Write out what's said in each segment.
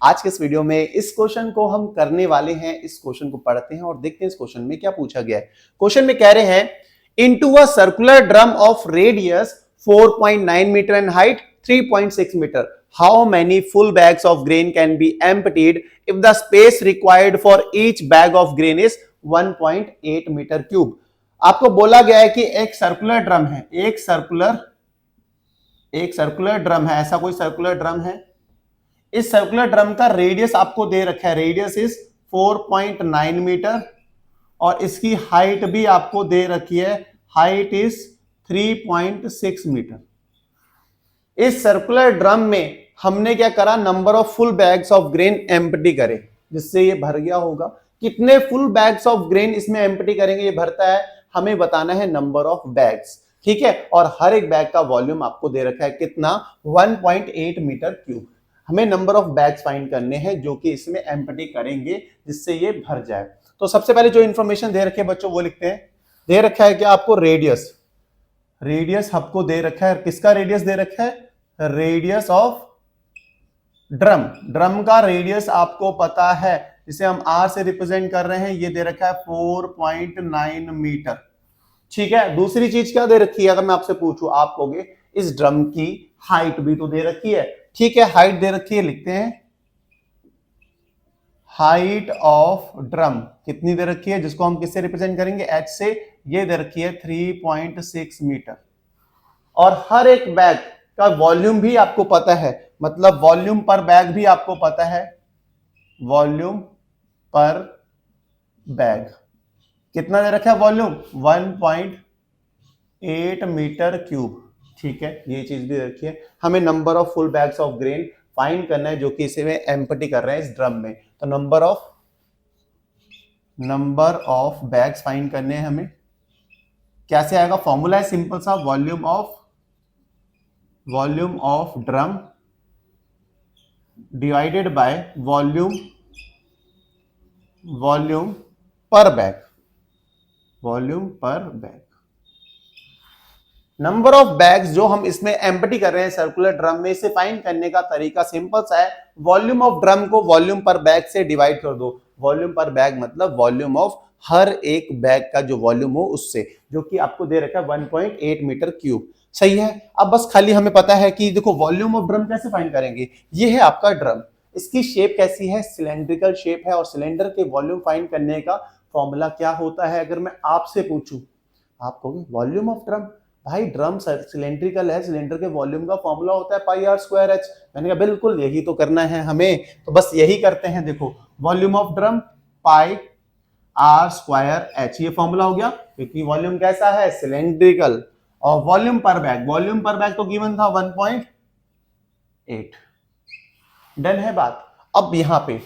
आज के इस वीडियो में इस क्वेश्चन को हम करने वाले हैं। इस क्वेश्चन को पढ़ते हैं और देखते हैं इस क्वेश्चन में क्या पूछा गया है। क्वेश्चन में कह रहे हैं into a circular drum of radius 4.9 metre and height 3.6 metre how many full bags of grain can be emptied if the space required for each bag of grain is 1.8 metre cube. आपको बोला गया है कि एक circular drum है, एक circular drum है, ऐसा कोई सर्कुलर ड्रम है। इस सर्कुलर ड्रम का रेडियस आपको दे रखा है, रेडियस इज 4.9 मीटर और इसकी हाइट भी आपको दे रखी है, हाइट इज 3.6 मीटर। इस सर्कुलर ड्रम में हमने क्या करा, number of full bags of grain empty करे जिससे ये भर गया होगा। कितने फुल बैग्स ऑफ ग्रेन इसमें एम्प्टी करेंगे, ये भरता है, हमें बताना है नंबर ऑफ बैग्स, ठीक है। और हर एक बैग का वॉल्यूम आपको दे रखा है कितना, 1.8 मीटर क्यूब। हमें नंबर ऑफ बैग्स फाइंड करने हैं जो कि इसमें एम्प्टी करेंगे जिससे ये भर जाए। तो सबसे पहले जो इंफॉर्मेशन दे रखे हैं बच्चों वो लिखते हैं। दे रखा है क्या आपको, रेडियस आपको दे रखा है। किसका रेडियस दे रखा है, रेडियस ऑफ ड्रम का रेडियस आपको पता है, जिसे हम आर से रिप्रेजेंट कर रहे हैं, ये दे रखा है 4.9 मीटर, ठीक है। दूसरी चीज क्या दे रखी है, अगर मैं आपसे पूछूं, आप कहोगे इस ड्रम की हाइट भी तो दे रखी है, ठीक है। हाइट दे रखी है, लिखते हैं हाइट ऑफ ड्रम कितनी दे रखी है, जिसको हम किससे रिप्रेजेंट करेंगे, एच से। ये दे रखी है 3.6 मीटर। और हर एक बैग का वॉल्यूम भी आपको पता है, मतलब वॉल्यूम पर बैग भी आपको पता है, वॉल्यूम पर बैग कितना दे रखा है, वॉल्यूम 1.8 मीटर क्यूब, ठीक है। ये चीज भी रखी है। हमें number of full bags of grain find करना है जो कि इसे में एम्प्टी कर रहे हैं इस ड्रम में। तो नंबर ऑफ बैग्स फाइंड करने हैं हमें। कैसे आएगा, फॉर्मूला है सिंपल सा, volume of drum divided by volume पर बैग। नंबर ऑफ बैग्स जो हम इसमें एम्प्टी कर रहे हैं सर्कुलर ड्रम में, इसे फाइंड करने का तरीका सिंपल सा है। वॉल्यूम ऑफ ड्रम को वॉल्यूम पर बैग से डिवाइड कर दो। वॉल्यूम पर बैग मतलब वॉल्यूम ऑफ हर एक बैग का जो वॉल्यूम हो उससे, जो कि आपको दे रखा है 1.8 मीटर क्यूब, सही है। अब बस खाली हमें पता है कि देखो वॉल्यूम ऑफ ड्रम कैसे फाइंड करेंगे। ये है आपका ड्रम, इसकी शेप कैसी है, सिलेंड्रिकल शेप है, और सिलेंडर के वॉल्यूम फाइंड करने का फॉर्मूला क्या होता है। अगर मैं आपसे पूछूं, आप कहोगे वॉल्यूम ऑफ ड्रम, भाई ड्रम सिलेंड्रिकल है, सिलेंडर के वॉल्यूम का फॉर्मूला होता है पाई आर स्क्वायर एच। मैंने कहा बिल्कुल यही तो करना है हमें, तो बस यही करते हैं। देखो volume of drum pi R square H, ये फॉर्मूला हो गया, क्योंकि वॉल्यूम कैसा है, सिलेंड्रिकल। और वॉल्यूम पर बैग तो गिवन था 1.8। डन है बात। अब यहां पे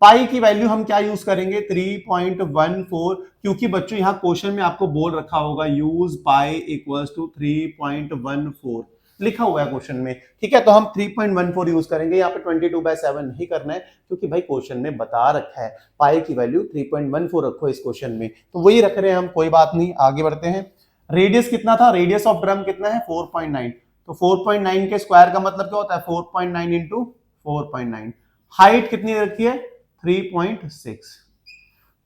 पाई की वैल्यू हम क्या यूज करेंगे, 3.14, क्योंकि बच्चों यहां क्वेश्चन में आपको बोल रखा होगा यूज पाई इक्वल्स टू 3.14 लिखा हुआ है क्वेश्चन में, ठीक है। तो हम 3.14 यूज करेंगे। यहाँ पे 22/7 नहीं करना है, क्योंकि भाई क्वेश्चन में बता रखा है पाई की वैल्यू 3.14 रखो इस क्वेश्चन में, तो वही रख रहे हैं हम, कोई बात नहीं। आगे बढ़ते हैं। रेडियस कितना था, रेडियस ऑफ ड्रम कितना है, 4.9। तो 4.9 के स्क्वायर का मतलब क्या होता है, 4.9 इंटू 4.9। हाइट कितनी रखी है, 3.6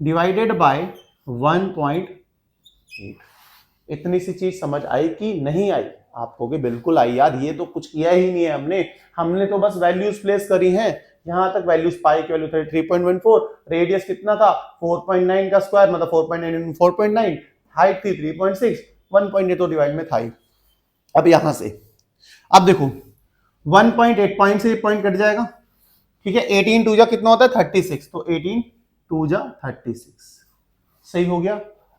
डिवाइडेड बाय 1.8। इतनी सी चीज समझ आई कि नहीं आई, आप कहोगे बिल्कुल आई यार, ये तो कुछ किया ही नहीं है हमने तो बस वैल्यूज प्लेस करी हैं। यहां तक वैल्यूज, पाई की वैल्यू 3.14, रेडियस कितना था 4.9 का स्क्वायर मतलब 4.9 इंटू 4.9, हाइट थी 3.6, 1.8 तो डिवाइड में था ही। अब यहां से अब देखो 1.8 पॉइंट से पॉइंट कट जाएगा, ठीक है। 18 टू जा कितना होता है 36, तो 18 टू जा 36, सही हो गया।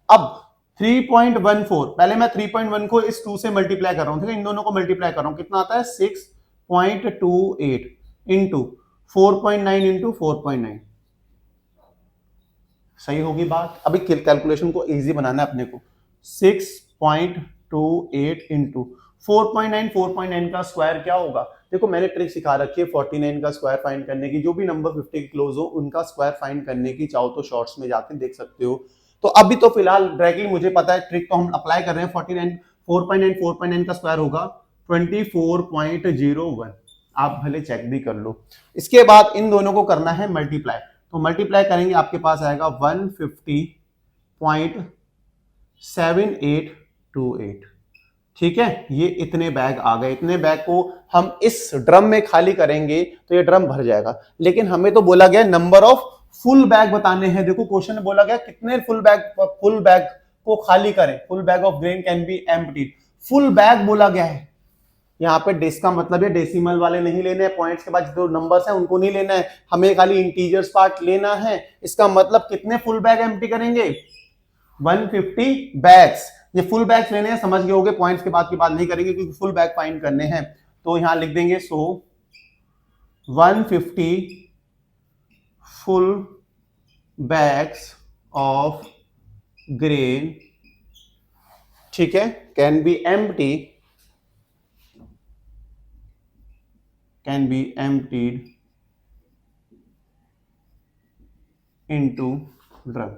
अब 3.14, पहले मैं 3.1 को इस 2 से मल्टीप्लाई कर रहा हूं, ठीक है, इन दोनों को मल्टीप्लाई कर रहा हूं, कितना आता है 6.28 इंटू 4.9 इंटू 4.9, सही होगी बात। अभी कैलकुलेशन को इजी बनाना है अपने को। 6.28 इंटू 4.9 का स्क्वायर क्या होगा, देखो मैंने ट्रिक सिखा रखी है 49 का स्क्वायर फाइंड करने की, जो भी नंबर 50 के क्लोज हो उनका स्क्वायर फाइंड करने की, चाहो तो शॉर्ट्स में जाके देख सकते हो। तो अभी तो फिलहाल डायरेक्टली मुझे पता है ट्रिक, तो हम अप्लाई कर रहे हैं। 4.9 का स्क्वायर होगा 24.01, आप भले चेक भी कर लो। इसके बाद इन दोनों को करना है मल्टीप्लाई, तो मल्टीप्लाई करेंगे आपके पास आएगा 150.7828। ठीक है, ये इतने बैग आ गए। इतने बैग को हम इस ड्रम में खाली करेंगे तो ये ड्रम भर जाएगा। लेकिन हमें तो बोला गया नंबर ऑफ फुल बैग बताने हैं। देखो क्वेश्चन में बोला गया कितने फुल बैग को खाली करें। Full bag of grain can be emptied, full bag बोला गया है। यहाँ पे डेस का मतलब है डेसिमल वाले नहीं लेने हैं, पॉइंट्स के बाद जो नंबर्स हैं उनको नहीं लेना है, हमें खाली इंटीजर्स पार्ट लेना है। इसका मतलब कितने फुल बैग एम्प्टी करेंगे, 150 बैग्स। ये फुल बैग्स लेने हैं, समझ गए होगे, पॉइंट्स के बाद की बात नहीं करेंगे क्योंकि फुल बैग फाइंड करने हैं। तो यहां लिख देंगे सो 150 फुल बैग्स ऑफ ग्रेन, ठीक है, can be emptied into drum.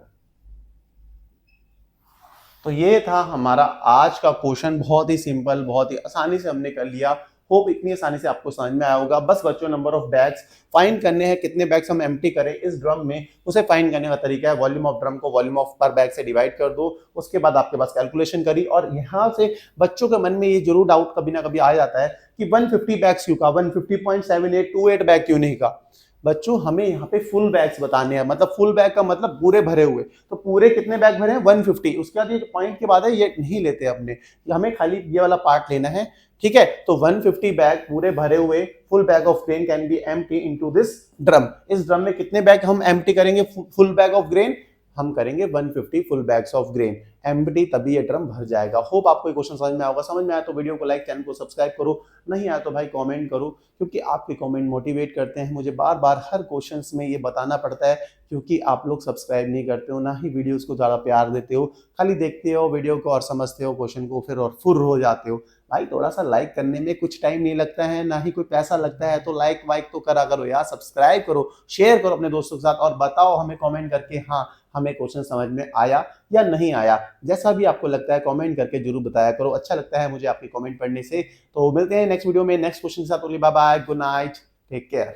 तो ये था हमारा आज का क्वेश्चन, बहुत ही सिंपल, बहुत ही आसानी से हमने कर लिया। होप इतनी आसानी से आपको समझ में आया होगा। बस बच्चों नंबर ऑफ बैग्स फाइंड करने हैं, कितने बैग्स हम एम्प्टी करें इस ड्रम में, उसे फाइंड करने का तरीका है वॉल्यूम ऑफ ड्रम को वॉल्यूम ऑफ पर बैग से डिवाइड कर दो। उसके बाद आपके पास कैलकुलेशन करी, और यहाँ से बच्चों के मन में ये जरूर डाउट कभी ना कभी आ जाता है कि 150 बैग्स क्यों का, 150.7828 बैग क्यों नहीं का। बच्चों हमें यहाँ पे फुल बैग्स बताने हैं, मतलब फुल बैग का मतलब पूरे भरे हुए। तो पूरे कितने बैग भरे हैं, 150। उसके बाद ये पॉइंट के बाद है ये नहीं लेते अपने, हमें खाली ये वाला पार्ट लेना है। ठीक है, तो 150 बैग पूरे भरे हुए, full bag of grain can B empty into this drum. इस ड्रम में कितने बैग हम एम्प्टी करेंगे फुल बैग ऑफ ग्रेन, हम करेंगे 150 full bags of grain empty, तभी ये ड्रम भर जाएगा। होप आपको ये क्वेश्चन समझ में आया होगा। समझ में आया तो वीडियो को लाइक, चैनल को सब्सक्राइब करो, नहीं आया तो भाई कमेंट करो, क्योंकि आपके कमेंट मोटिवेट करते हैं। मुझे बार बार हर क्वेश्चंस में ये बताना पड़ता है क्योंकि आप लोग सब्सक्राइब नहीं करते हो, ना ही वीडियोस को ज़्यादा प्यार देते हो, खाली देखते हो वीडियो को और समझते हो क्वेश्चन को, फिर और फुर हो जाते हो। भाई थोड़ा सा लाइक करने में कुछ टाइम नहीं लगता है, ना ही कोई पैसा लगता है, तो लाइक वाइक तो करा करो यार, सब्सक्राइब करो, शेयर करो अपने दोस्तों के साथ, और बताओ हमें कमेंट करके हाँ हमें क्वेश्चन समझ में आया या नहीं आया। जैसा भी आपको लगता है कमेंट करके जरूर बताया करो, अच्छा लगता है मुझे आपके कमेंट पढ़ने से। तो मिलते हैं नेक्स्ट वीडियो में नेक्स्ट क्वेश्चन के साथ। Bye bye, good night, take care.